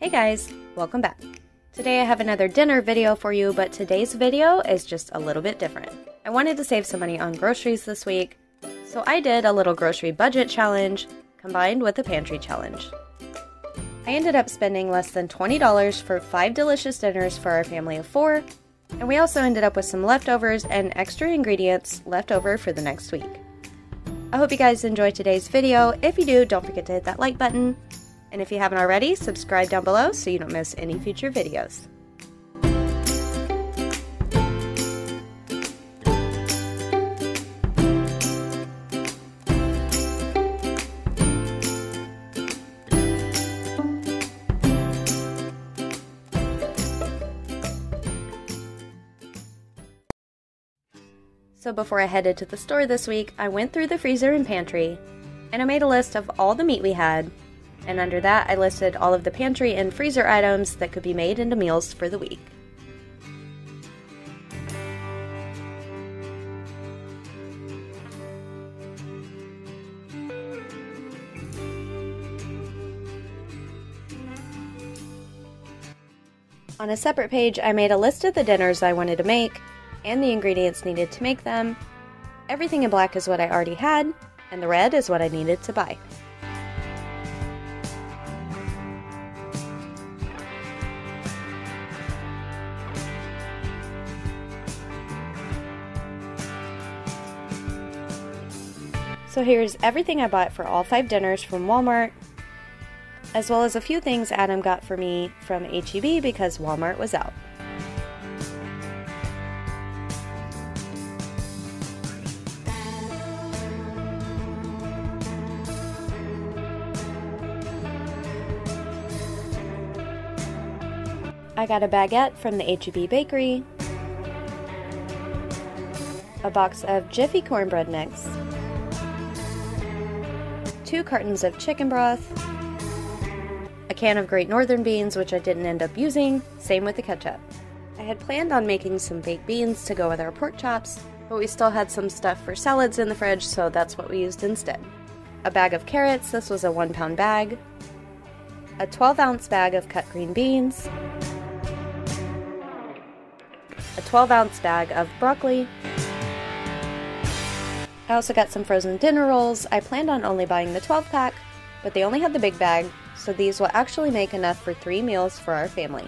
Hey guys, welcome back. Today I have another dinner video for you, but today's video is just a little bit different. I wanted to save some money on groceries this week, so I did a little grocery budget challenge combined with a pantry challenge. I ended up spending less than $20 for 5 delicious dinners for our family of 4, and we also ended up with some leftovers and extra ingredients left over for the next week. I hope you guys enjoyed today's video. If you do, don't forget to hit that like button. And if you haven't already, subscribe down below so you don't miss any future videos. So before I headed to the store this week, I went through the freezer and pantry, and I made a list of all the meat we had, and under that I listed all of the pantry and freezer items that could be made into meals for the week. On a separate page, I made a list of the dinners I wanted to make, and the ingredients needed to make them. Everything in black is what I already had, and the red is what I needed to buy. So here's everything I bought for all 5 dinners from Walmart, as well as a few things Adam got for me from H-E-B because Walmart was out. I got a baguette from the H-E-B bakery, a box of Jiffy cornbread mix, 2 cartons of chicken broth, a can of Great Northern beans, which I didn't end up using, same with the ketchup. I had planned on making some baked beans to go with our pork chops, but we still had some stuff for salads in the fridge, so that's what we used instead. A bag of carrots, this was a 1-pound bag, a 12-ounce bag of cut green beans, a 12-ounce bag of broccoli. I also got some frozen dinner rolls. I planned on only buying the 12-pack, but they only had the big bag, so these will actually make enough for 3 meals for our family.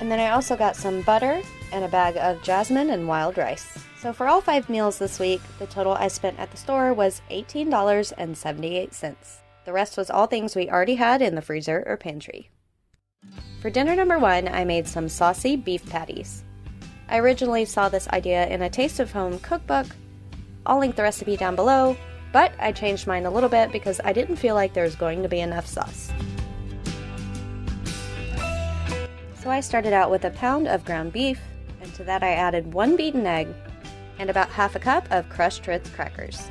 And then I also got some butter and a bag of jasmine and wild rice. So for all 5 meals this week, the total I spent at the store was $18.78. The rest was all things we already had in the freezer or pantry. For dinner number 1, I made some saucy beef patties. I originally saw this idea in a Taste of Home cookbook. I'll link the recipe down below, but I changed mine a little bit because I didn't feel like there was going to be enough sauce. So I started out with a pound of ground beef, and to that I added 1 beaten egg and about half a cup of crushed Ritz crackers.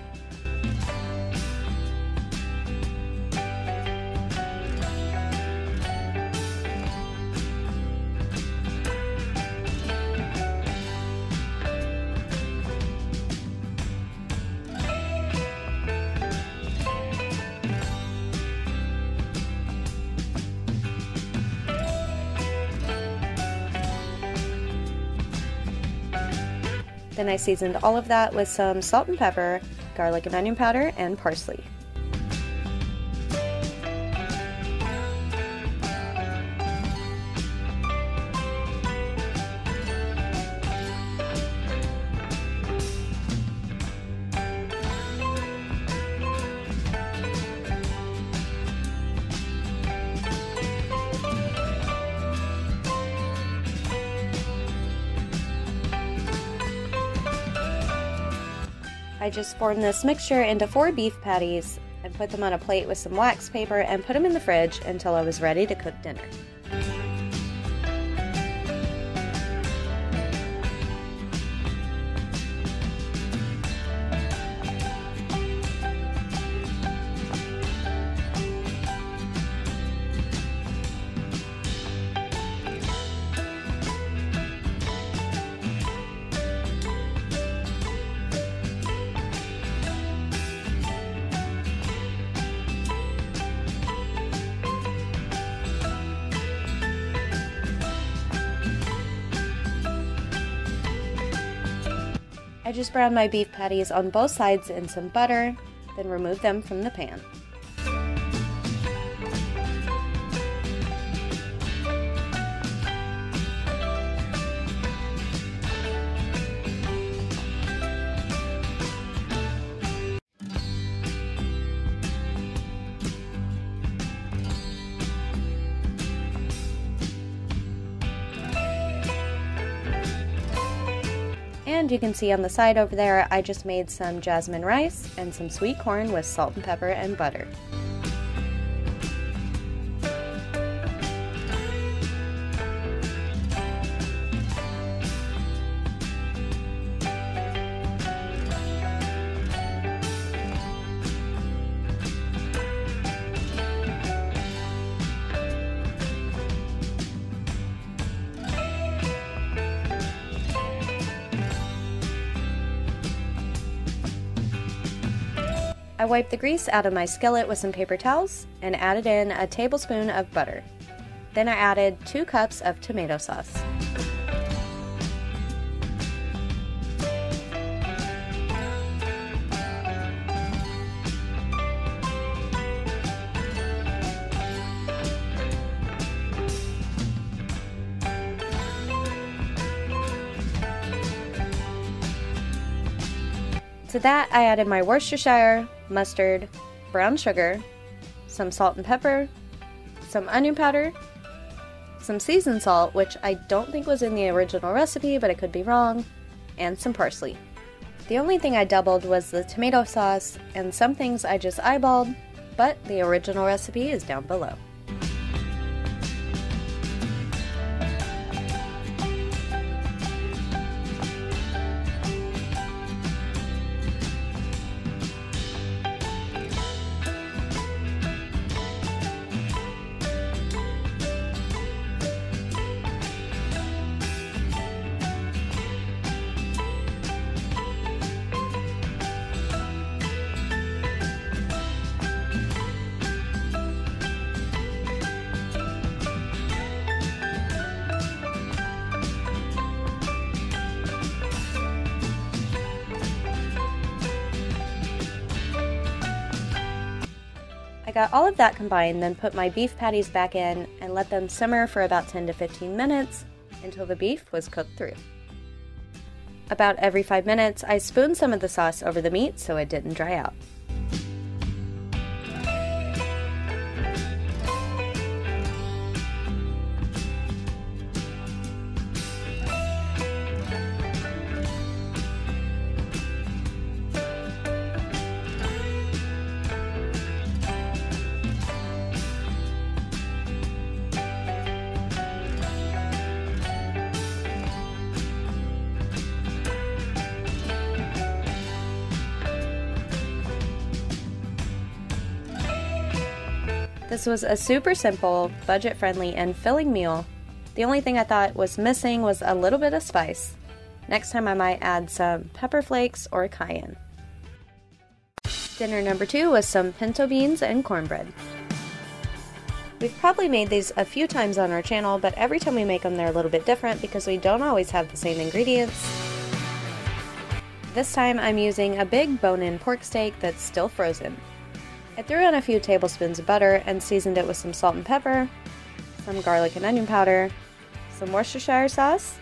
Then I seasoned all of that with some salt and pepper, garlic and onion powder, and parsley. I just formed this mixture into 4 beef patties and put them on a plate with some wax paper and put them in the fridge until I was ready to cook dinner. I just browned my beef patties on both sides in some butter, then removed them from the pan. And you can see on the side over there, I just made some jasmine rice and some sweet corn with salt and pepper and butter. I wiped the grease out of my skillet with some paper towels and added in a tablespoon of butter. Then I added 2 cups of tomato sauce. To that, I added my Worcestershire, mustard, brown sugar, some salt and pepper, some onion powder, some seasoned salt, which I don't think was in the original recipe, but I could be wrong, and some parsley. The only thing I doubled was the tomato sauce, and some things I just eyeballed, but the original recipe is down below. I got all of that combined, then put my beef patties back in and let them simmer for about 10 to 15 minutes until the beef was cooked through. About every 5 minutes, I spooned some of the sauce over the meat so it didn't dry out. This was a super simple, budget-friendly, and filling meal. The only thing I thought was missing was a little bit of spice. Next time I might add some pepper flakes or cayenne. Dinner number 2 was some pinto beans and cornbread. We've probably made these a few times on our channel, but every time we make them they're a little bit different because we don't always have the same ingredients. This time I'm using a big bone-in pork steak that's still frozen. I threw in a few tablespoons of butter and seasoned it with some salt and pepper, some garlic and onion powder, some Worcestershire sauce,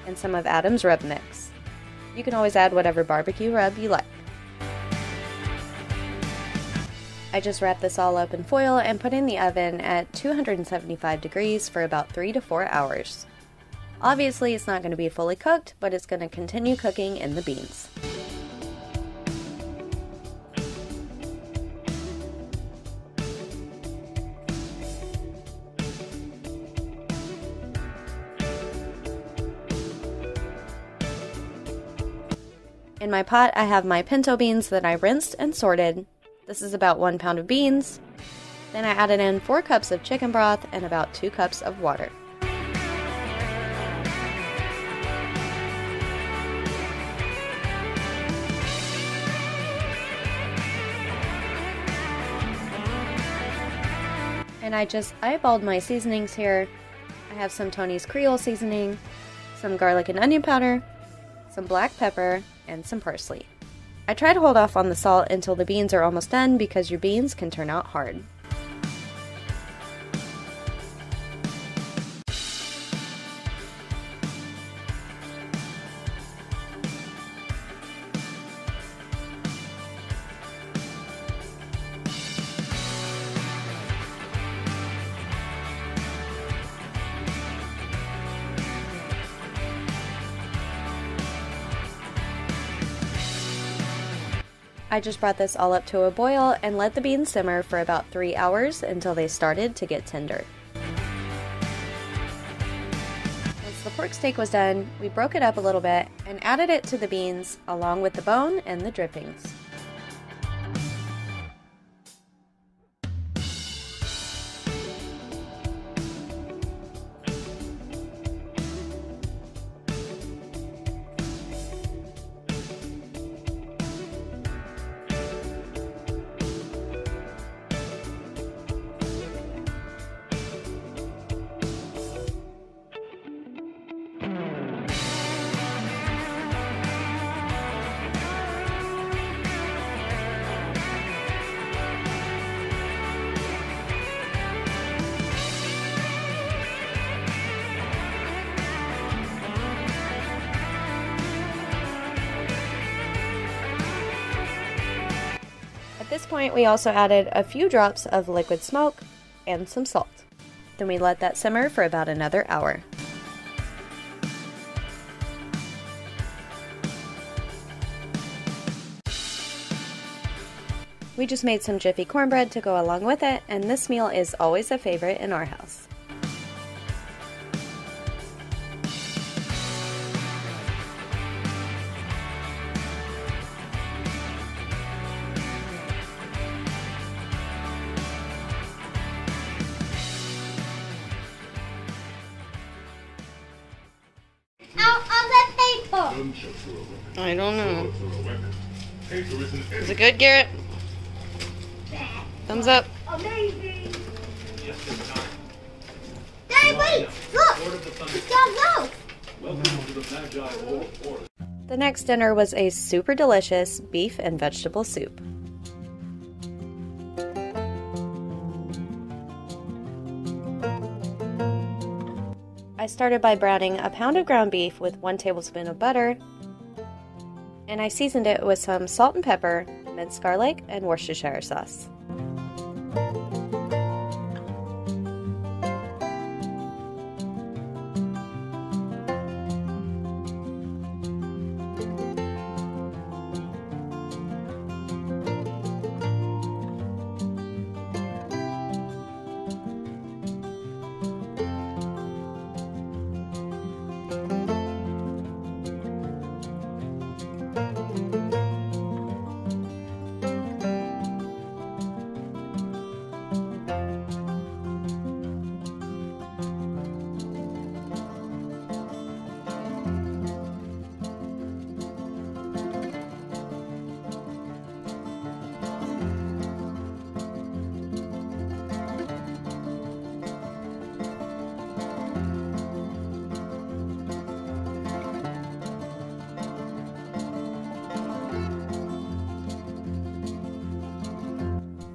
and some of Adam's rub mix. You can always add whatever barbecue rub you like. I just wrapped this all up in foil and put in the oven at 275 degrees for about 3 to 4 hours. Obviously it's not going to be fully cooked, but it's going to continue cooking in the beans. In my pot, I have my pinto beans that I rinsed and sorted. This is about 1 pound of beans. Then I added in 4 cups of chicken broth and about 2 cups of water. And I just eyeballed my seasonings here. I have some Tony's Creole seasoning, some garlic and onion powder, some black pepper, and some parsley. I try to hold off on the salt until the beans are almost done because your beans can turn out hard. I just brought this all up to a boil and let the beans simmer for about 3 hours until they started to get tender. Once the pork steak was done, we broke it up a little bit and added it to the beans along with the bone and the drippings. At this point, we also added a few drops of liquid smoke and some salt. Then we let that simmer for about another hour. We just made some Jiffy cornbread to go along with it, and this meal is always a favorite in our house. I don't know. Is it good, Garrett? Thumbs up. Amazing. Daddy, wait! Look! It's got low! The next dinner was a super delicious beef and vegetable soup. I started by browning a pound of ground beef with 1 tablespoon of butter, and I seasoned it with some salt and pepper, minced garlic, and Worcestershire sauce.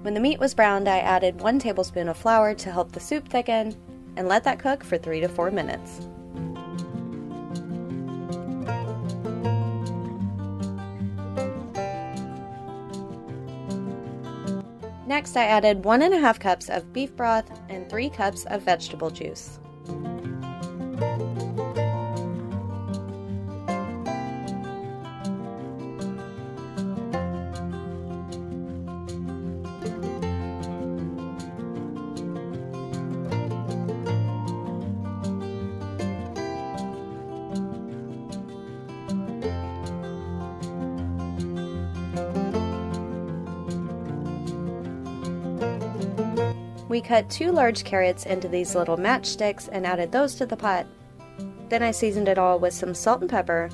When the meat was browned, I added 1 tablespoon of flour to help the soup thicken and let that cook for 3 to 4 minutes. Next, I added 1½ cups of beef broth and 3 cups of vegetable juice. We cut 2 large carrots into these little matchsticks and added those to the pot. Then I seasoned it all with some salt and pepper,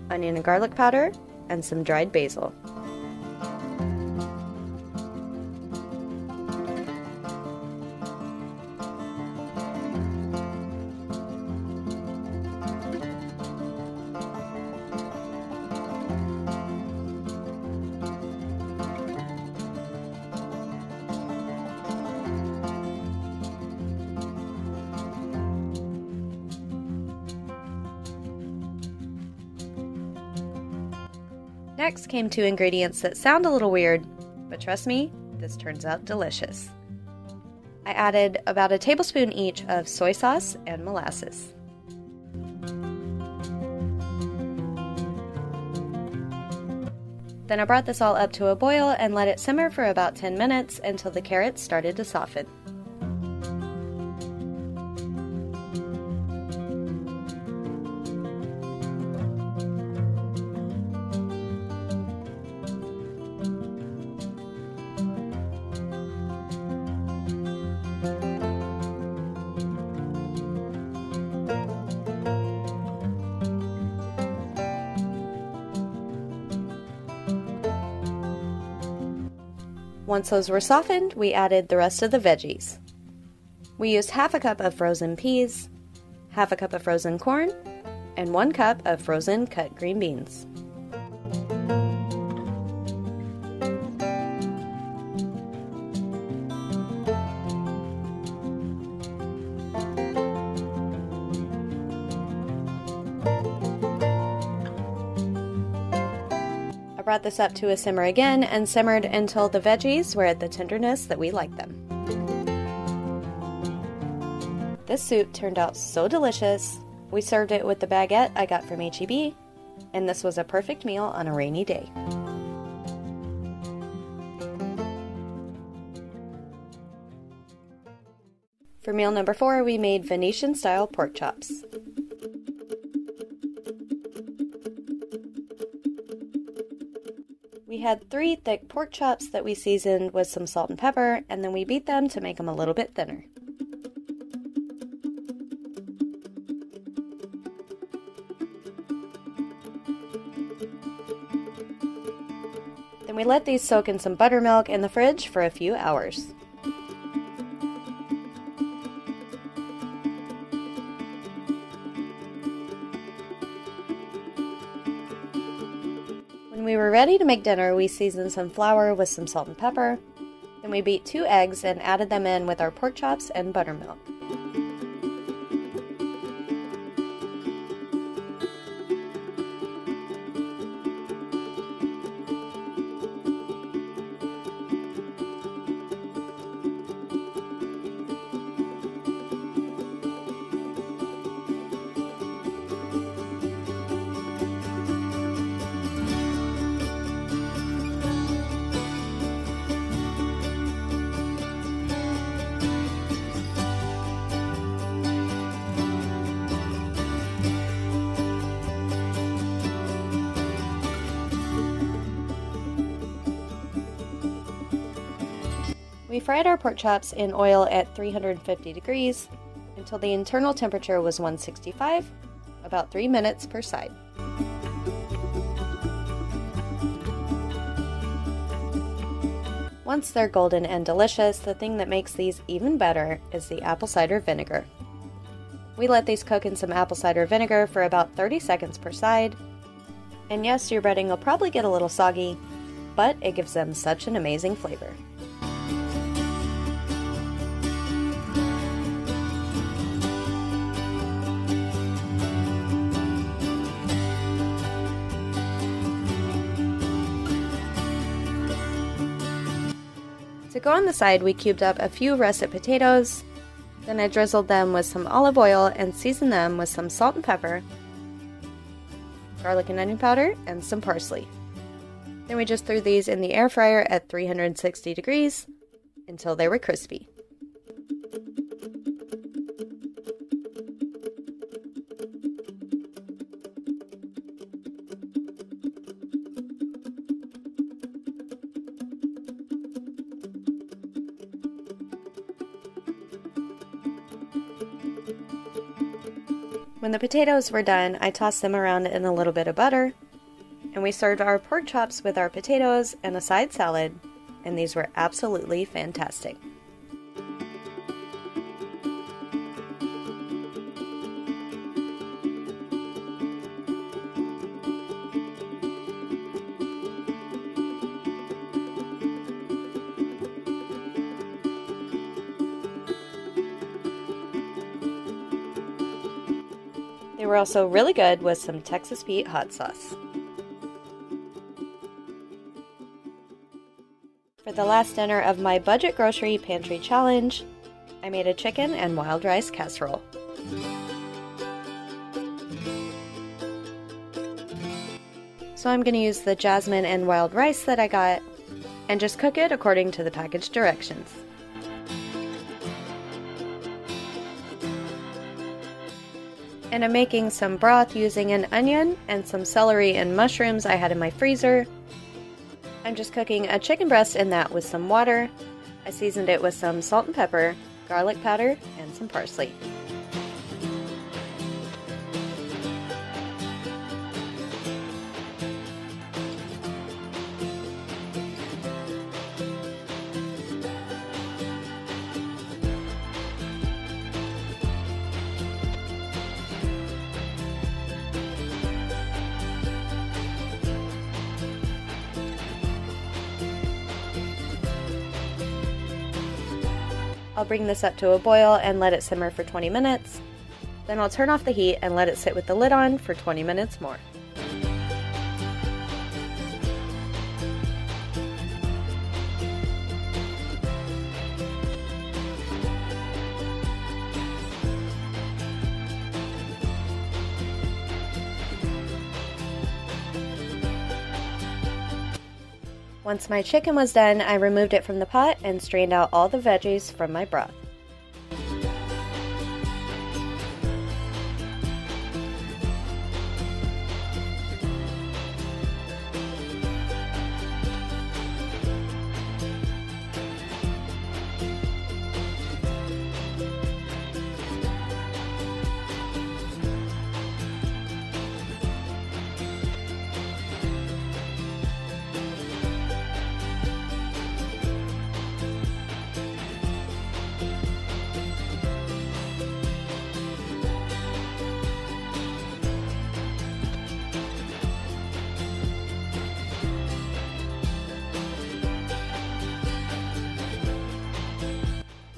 onion and garlic powder, and some dried basil. Next came two ingredients that sound a little weird, but trust me, this turns out delicious. I added about a tablespoon each of soy sauce and molasses. Then I brought this all up to a boil and let it simmer for about 10 minutes until the carrots started to soften. Once those were softened, we added the rest of the veggies. We used half a cup of frozen peas, half a cup of frozen corn, and 1 cup of frozen cut green beans. I brought this up to a simmer again and simmered until the veggies were at the tenderness that we like them. This soup turned out so delicious. We served it with the baguette I got from H-E-B, and this was a perfect meal on a rainy day. For meal number 4, we made Venetian style pork chops. We had 3 thick pork chops that we seasoned with some salt and pepper, and then we beat them to make them a little bit thinner. Then we let these soak in some buttermilk in the fridge for a few hours. When we were ready to make dinner, we seasoned some flour with some salt and pepper. Then we beat 2 eggs and added them in with our pork chops and buttermilk. We fried our pork chops in oil at 350 degrees until the internal temperature was 165, about 3 minutes per side. Once they're golden and delicious, the thing that makes these even better is the apple cider vinegar. We let these cook in some apple cider vinegar for about 30 seconds per side. And yes, your breading will probably get a little soggy, but it gives them such an amazing flavor. To go on the side, we cubed up a few russet potatoes, then I drizzled them with some olive oil and seasoned them with some salt and pepper, garlic and onion powder, and some parsley. Then we just threw these in the air fryer at 360 degrees until they were crispy. When the potatoes were done, I tossed them around in a little bit of butter, and we served our pork chops with our potatoes and a side salad, and these were absolutely fantastic. They were also really good with some Texas Pete hot sauce. For the last dinner of my budget grocery pantry challenge, I made a chicken and wild rice casserole. So I'm going to use the jasmine and wild rice that I got and just cook it according to the package directions. And I'm making some broth using an onion and some celery and mushrooms I had in my freezer. I'm just cooking a chicken breast in that with some water. I seasoned it with some salt and pepper, garlic powder, and some parsley. I'll bring this up to a boil and let it simmer for 20 minutes. Then I'll turn off the heat and let it sit with the lid on for 20 minutes more. Once my chicken was done, I removed it from the pot and strained out all the veggies from my broth.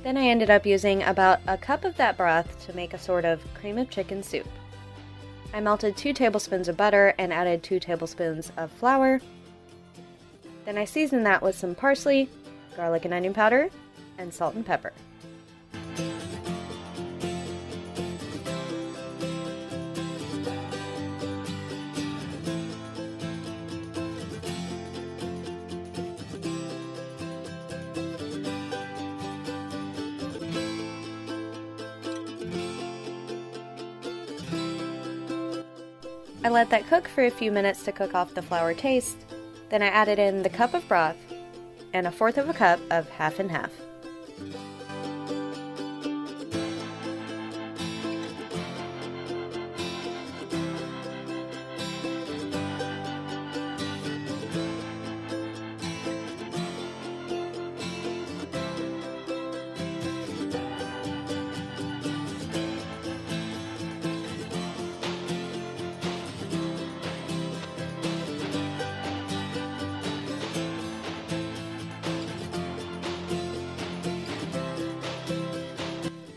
Then I ended up using about a cup of that broth to make a sort of cream of chicken soup. I melted 2 tablespoons of butter and added 2 tablespoons of flour. Then I seasoned that with some parsley, garlic and onion powder, and salt and pepper. I let that cook for a few minutes to cook off the flour taste. Then I added in the cup of broth and 1/4 cup of half and half.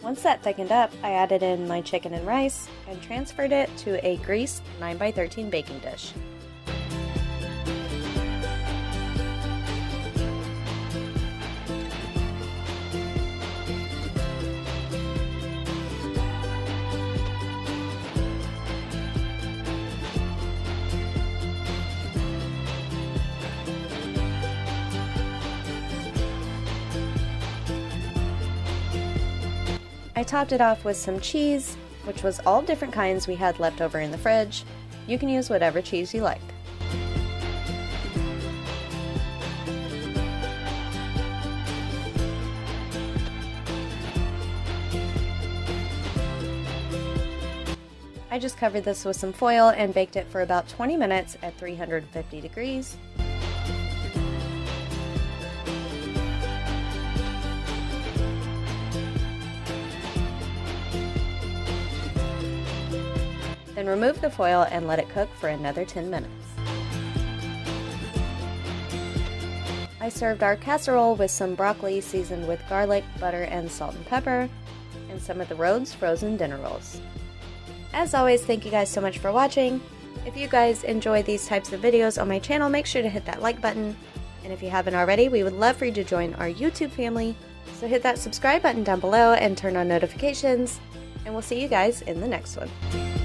Once that thickened up, I added in my chicken and rice and transferred it to a greased 9x13 baking dish. I topped it off with some cheese, which was all different kinds we had left over in the fridge. You can use whatever cheese you like. I just covered this with some foil and baked it for about 20 minutes at 350 degrees. Then remove the foil and let it cook for another 10 minutes. I served our casserole with some broccoli seasoned with garlic, butter, and salt and pepper, and some of the Rhodes frozen dinner rolls. As always, thank you guys so much for watching. If you guys enjoy these types of videos on my channel, make sure to hit that like button. And if you haven't already, we would love for you to join our YouTube family. So hit that subscribe button down below and turn on notifications. And we'll see you guys in the next one.